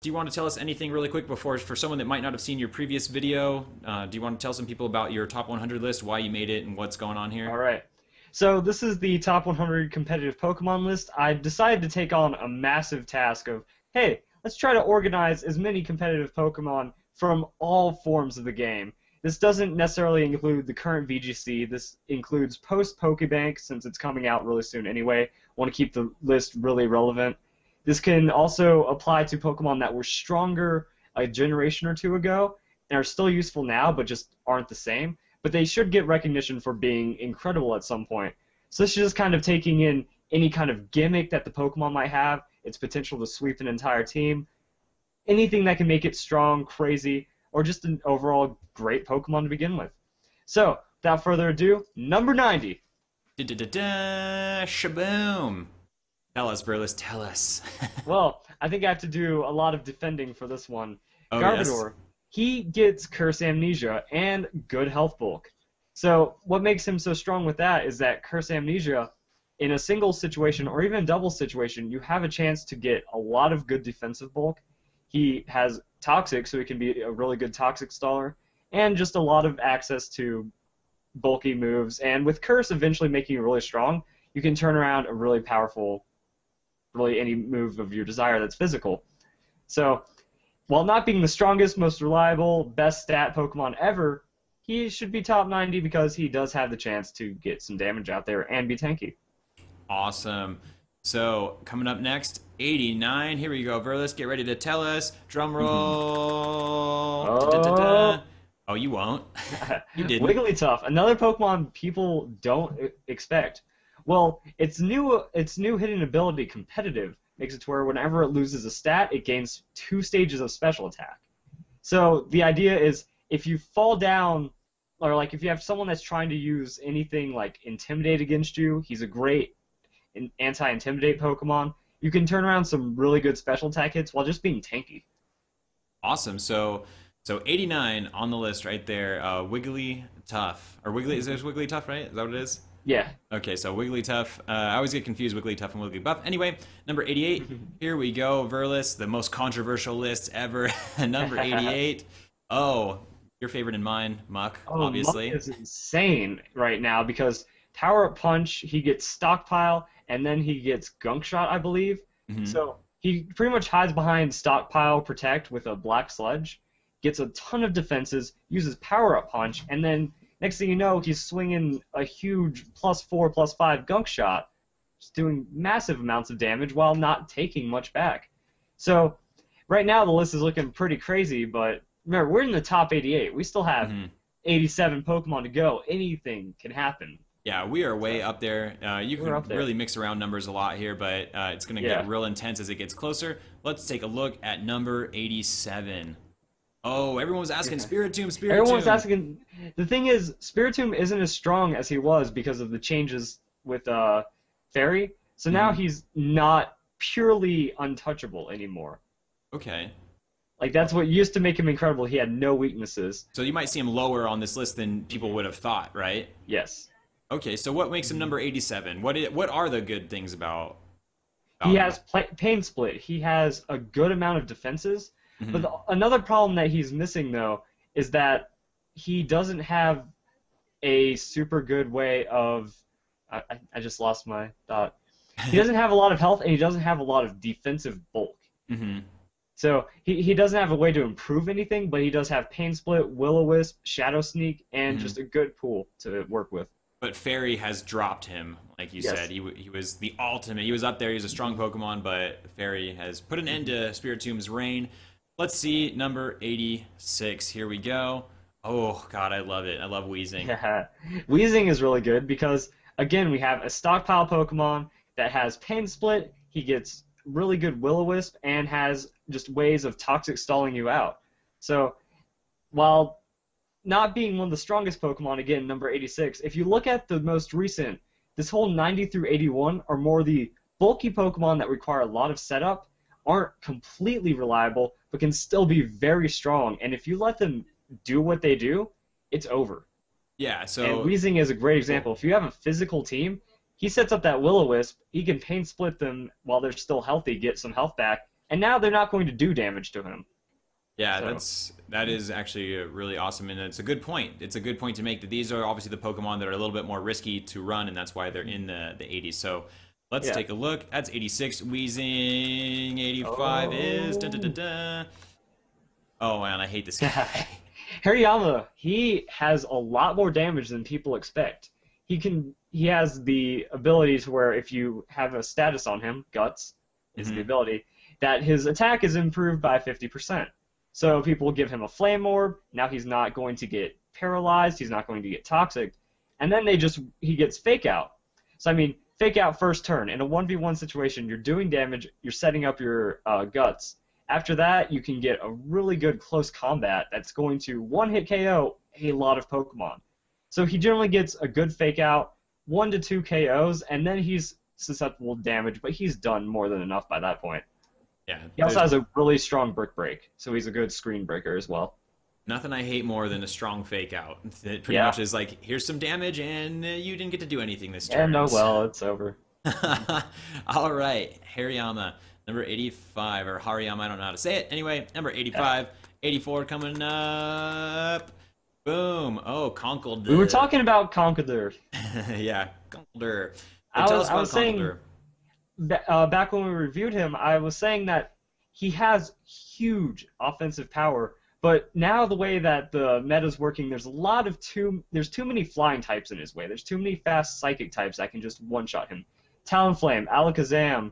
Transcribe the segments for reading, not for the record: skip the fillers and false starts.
do you want to tell us anything really quick before, for someone that might not have seen your previous video? Do you want to tell some people about your top 100 list, why you made it, and what's going on here? All right. So this is the top 100 competitive Pokemon list. I decided to take on a massive task of, hey, let's try to organize as many competitive Pokemon from all forms of the game. This doesn't necessarily include the current VGC. This includes post-PokeBank, since it's coming out really soon anyway. Want to keep the list really relevant. This can also apply to Pokemon that were stronger a generation or two ago and are still useful now, but just aren't the same. But they should get recognition for being incredible at some point. So this is just kind of taking in any kind of gimmick that the Pokemon might have, its potential to sweep an entire team, anything that can make it strong, crazy, or just an overall great Pokemon to begin with. So, without further ado, number 90. Shaboom! Tell us, Verlis, tell us. Well, I think I have to do a lot of defending for this one. Oh, Garbodor, yes. He gets Curse Amnesia and good health bulk. So what makes him so strong with that is that Curse Amnesia, in a single situation or even a double situation, you have a chance to get a lot of good defensive bulk. He has Toxic, so he can be a really good Toxic staller, and just a lot of access to bulky moves. And with Curse eventually making you really strong, you can turn around a really powerful, really any move of your desire that's physical. So, while not being the strongest, most reliable, best stat Pokemon ever, he should be top 90 because he does have the chance to get some damage out there and be tanky. Awesome. So, coming up next, 89. Here we go, Verlis. Get ready to tell us. Drum roll. Oh. Oh, you won't. You didn't. Wigglytuff, another Pokemon people don't expect. Well, its new hidden ability, Competitive, makes it to where whenever it loses a stat, it gains 2 stages of special attack. So the idea is if you fall down, or like if you have someone that's trying to use anything like Intimidate against you, he's a great anti-Intimidate Pokemon. You can turn around some really good special attack hits while just being tanky. Awesome. So 89 on the list right there. Wigglytuff. Or Wiggly, is it Wigglytuff, right? Is that what it is? Yeah. Okay, so Wigglytuff. I always get confused Wigglytuff and Wigglybuff. Anyway, number 88. Here we go, Verlis, the most controversial list ever. Number 88. Oh, your favorite and mine, Muck, obviously. Muck is insane right now because Power Up Punch, he gets Stockpile, and then he gets Gunk Shot, I believe. So he pretty much hides behind Stockpile Protect with a Black Sludge, gets a ton of defenses, uses Power Up Punch, and then next thing you know, he's swinging a huge +4/+5 Gunk Shot, just doing massive amounts of damage while not taking much back. So right now the list is looking pretty crazy, but remember, we're in the top 88. We still have 87 Pokemon to go. Anything can happen. Yeah, we are way up there. You can really mix around numbers a lot here, but it's going to get real intense as it gets closer. Let's take a look at number 87. Oh, everyone was asking Spiritomb, Spiritomb. Everyone was asking. The thing is, Spiritomb isn't as strong as he was because of the changes with Fairy. So now he's not purely untouchable anymore. Okay. Like, that's what used to make him incredible. He had no weaknesses. So you might see him lower on this list than people would have thought, right? Yes. Okay, so what makes him number 87? What are the good things about he has Pain Split. He has a good amount of defenses. But another problem that he's missing, though, is that he doesn't have a super good way of... I just lost my thought. He doesn't have a lot of health, and he doesn't have a lot of defensive bulk. So he doesn't have a way to improve anything, but he does have Pain Split, Will-O-Wisp, Shadow Sneak, and just a good pool to work with. But Fairy has dropped him, like you said. He was the ultimate. He was up there. He was a strong Pokemon, but Fairy has put an end to Spiritomb's reign. Let's see, number 86. Here we go. Oh, God, I love it. I love Weezing. Yeah. Weezing is really good because, again, we have a stockpile Pokemon that has Pain Split. He gets really good Will-O-Wisp and has just ways of toxic stalling you out. So, while not being one of the strongest Pokemon, again, number 86, if you look at the most recent, this whole 90 through 81 are more the bulky Pokemon that require a lot of setup, aren't completely reliable, but can still be very strong. And if you let them do what they do, it's over. Yeah, so... And Weezing is a great example. If you have a physical team, he sets up that Will-O-Wisp, he can Pain Split them while they're still healthy, get some health back, and now they're not going to do damage to him. Yeah, that is actually really awesome, and it's a good point. It's a good point to make that these are obviously the Pokemon that are a little bit more risky to run, and that's why they're in the 80s. So let's take a look. That's 86. Wheezing 85 is. Dun, dun, dun, dun. Oh man, I hate this guy. Hariyama, he has a lot more damage than people expect. He has the ability to where if you have a status on him, Guts is the ability, that his attack is improved by 50%. So people give him a Flame Orb, now he's not going to get paralyzed, he's not going to get toxic, and then he gets Fake Out. So I mean, Fake Out first turn. In a 1v1 situation, you're doing damage, you're setting up your Guts. After that, you can get a really good close combat that's going to one-hit KO a lot of Pokemon. So he generally gets a good Fake Out, 1 to 2 KOs, and then he's susceptible to damage, but he's done more than enough by that point. Yeah. He also has a really strong Brick Break, so he's a good screen breaker as well. Nothing I hate more than a strong Fake Out. It pretty much is like, here's some damage, and you didn't get to do anything this turn. And it's over. All right, Hariyama, number 85, or Hariyama, I don't know how to say it. Anyway, number 85, 84 coming up. Boom. Oh, Conkeldurr. We were talking about Conkeldurr. Yeah, Conkeldurr. I was saying, back when we reviewed him, I was saying that he has huge offensive power, but now the way that the meta's working, there's too many flying types in his way. There's too many fast psychic types that can just one-shot him. Talonflame, Alakazam,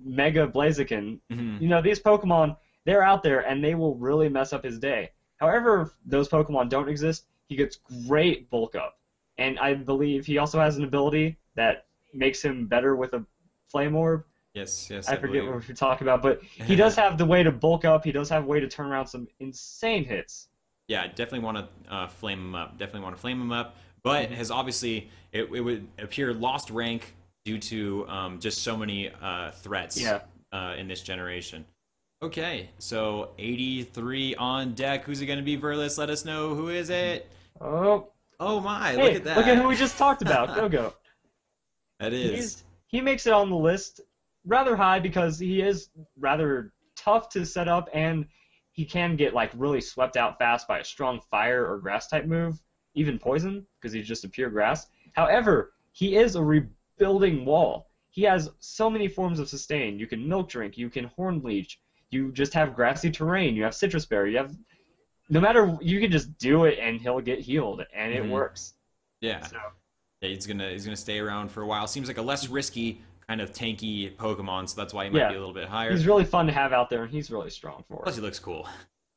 Mega Blaziken, these Pokemon, they're out there and they will really mess up his day. However, if those Pokemon don't exist, he gets great bulk up. And I believe he also has an ability that makes him better with a Flame Orb. Yes. I forget what we're talking about, but he does have the way to bulk up. He does have a way to turn around some insane hits. Yeah, definitely want to flame him up. But has obviously, it would appear lost rank due to just so many threats in this generation. Okay, so 83 on deck. Who's it going to be, Verlis? Let us know. Who is it? Oh my, hey, look at that. Look at who we just talked about. Go. That is. He makes it on the list rather high because he is rather tough to set up, and he can get like really swept out fast by a strong fire or grass type move, even poison, because he's just a pure grass. However, he is a rebuilding wall. He has so many forms of sustain. You can Milk Drink, you can Horn Leech, you just have grassy terrain, you have Citrus Berry, you can just do it and he'll get healed, and it works. Yeah. So. Yeah, he's gonna stay around for a while. Seems like a less risky kind of tanky Pokemon, so that's why he might be a little bit higher. He's really fun to have out there, and he's really strong for it. Plus, he looks cool.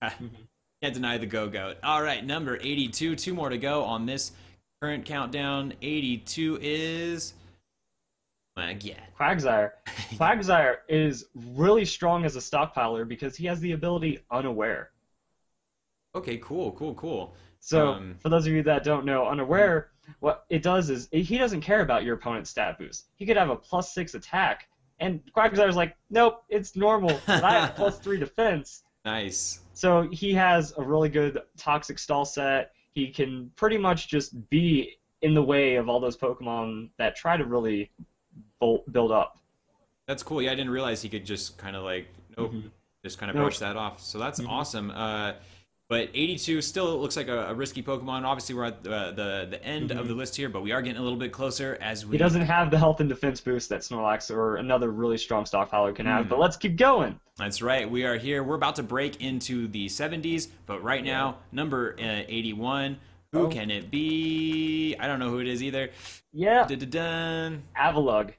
Can't deny the Go-Goat. All right, number 82. 2 more to go on this current countdown. 82 is... Quagsire. Quagsire is really strong as a stockpiler because he has the ability Unaware. Okay, cool. So, for those of you that don't know, Unaware, what it does is he doesn't care about your opponent's stat boost. He could have a +6 attack, and Quagsire's like, nope, it's normal. But I have +3 defense. Nice. So he has a really good Toxic Stall set. He can pretty much just be in the way of all those Pokemon that try to really build up. That's cool. Yeah, I didn't realize he could just kind of like, just kind of brush that off. So that's awesome. But 82 still looks like a risky Pokemon. Obviously, we're at the end of the list here, but we are getting a little bit closer as we... He doesn't have the health and defense boost that Snorlax or another really strong stockpiler can have, but let's keep going. That's right. We are here. We're about to break into the 70s, but right now, number 81. Who can it be? I don't know who it is either. Yeah. Dun-dun-dun. Avalugg.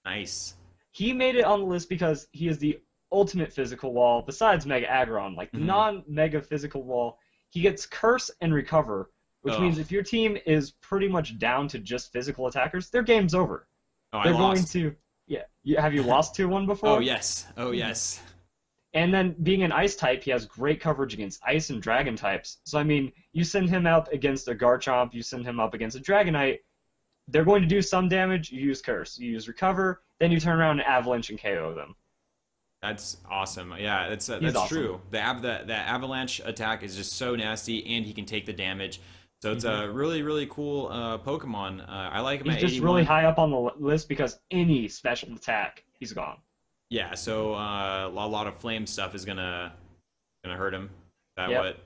Nice. He made it on the list because he is the ultimate physical wall besides Mega Aggron. Like, non-Mega physical wall, he gets Curse and Recover, which means if your team is pretty much down to just physical attackers, their game's over. They're going to... Yeah. Have you lost to one before? Oh, yes. And then, being an Ice type, he has great coverage against Ice and Dragon types. So, I mean, you send him up against a Garchomp, you send him up against a Dragonite, they're going to do some damage, you use Curse. You use Recover, then you turn around and Avalanche and KO them. That's awesome. Yeah, that's awesome. True. The Avalanche attack is just so nasty, and he can take the damage. So it's a really, really cool Pokemon. I like him at 81. He's just really high up on the list because any special attack, he's gone. Yeah, so a lot of flame stuff is gonna hurt him. That Yep. what?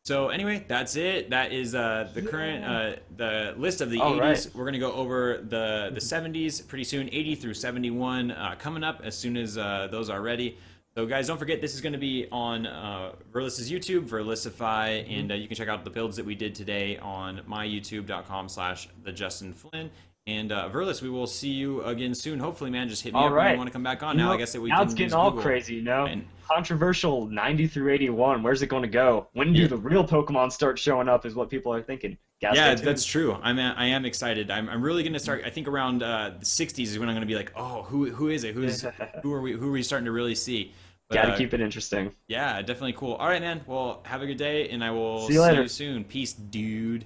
So anyway, that's it. That is the current the list of the All 80s. right. We're gonna go over the 70s pretty soon. 80 through 71 coming up as soon as those are ready. So guys, don't forget this is going to be on Verlis's YouTube, Verlisify, and you can check out the builds that we did today on myyoutube.com/TheJustinFlynn. And Verlis, we will see you again soon. Hopefully, man, just hit me All up when right. you want to come back on. You Now, know, I guess that we now can it's getting use all Google. crazy, you know. And, Controversial 90 through 81. Where's it going to go? When do Yeah. the real Pokemon start showing up? Is what people are thinking. Gotta yeah, stay tuned. that's true. I am excited. I'm really going to start. I think around the 60s is when I'm going to be like, oh, who is it? Who are we starting to really see? But, Gotta keep it interesting. Yeah, definitely cool. All right, man. Well, have a good day, and I will See you later. you soon. Peace, dude.